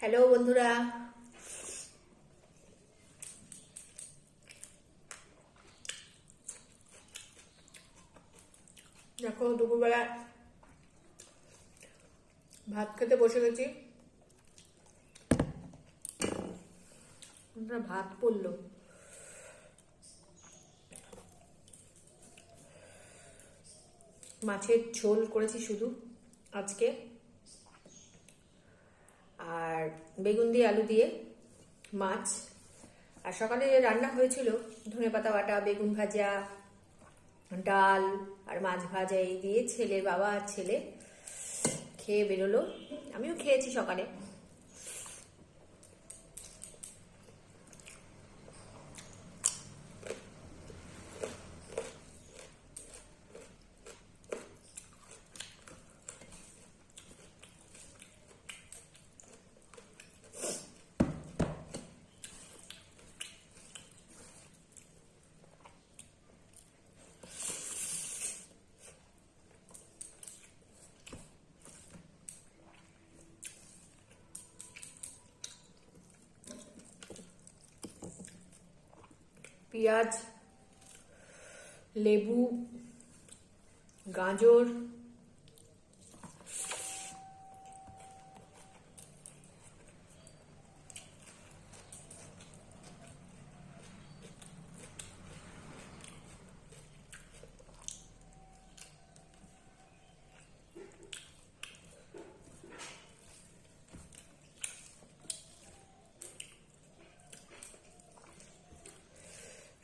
Hello বন্ধুরা, দেখো দুপুরবেলা ভাত খেতে বসে গেছি। ভাত পড়লো, মাছের ঝোল করেছি শুধু আজকে, আর বেগুন দিয়ে আলু দিয়ে মাছ। আর সকালে রান্না হয়েছিল ধনেপাতা বাটা, বেগুন ভাজা, ডাল আর মাছ ভাজা। এই দিয়ে ছেলের বাবা আর ছেলে খেয়ে বেরোলো, আমিও খেয়েছি সকালে। পেঁয়াজ, লেবু, গাজর,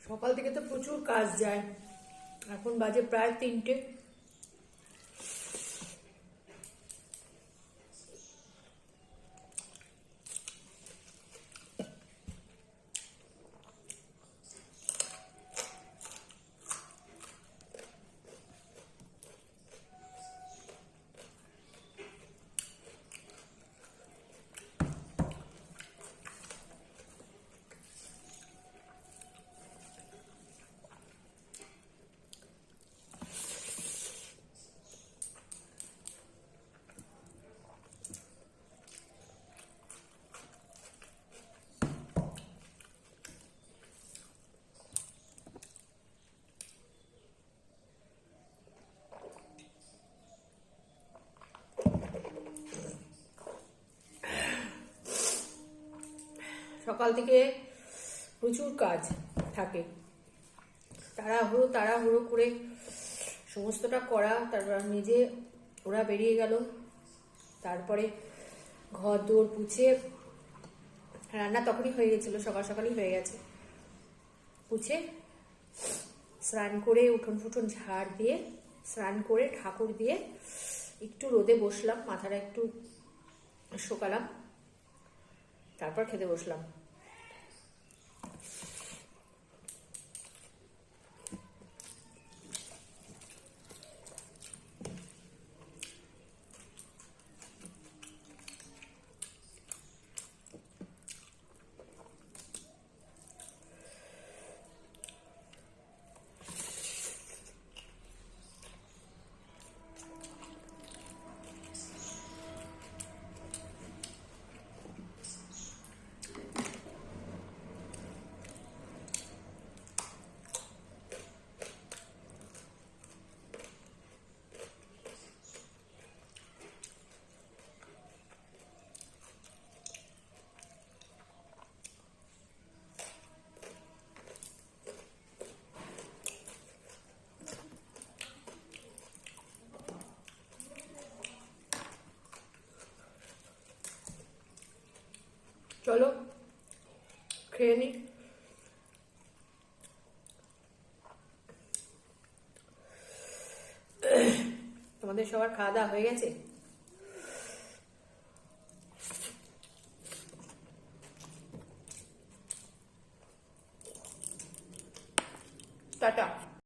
সকাল থেকে তো প্রচুর কাজ যায়। এখন বাজে প্রায় 3টে। সকাল থেকে প্রচুর কাজ থাকে, তাড়াহুড়ো করে সমস্তটা করা। তারপর নিজে ওরা বেরিয়ে গেল, তারপরে ঘর দৌড় পুছে, রান্না তখনই হয়ে গেছিল, সকাল সকালই হয়ে গেছে। পুছে স্নান করে উঠোন ফুটন ঝাড় দিয়ে স্নান করে ঠাকুর দিয়ে একটু রোদে বসলাম, মাথাটা একটু শোকালাম, তারপর খেতে বসলাম। চলো খেয়ে নি। তোমাদের সবার খাওয়া দাওয়া হয়ে গেছে? টাটা।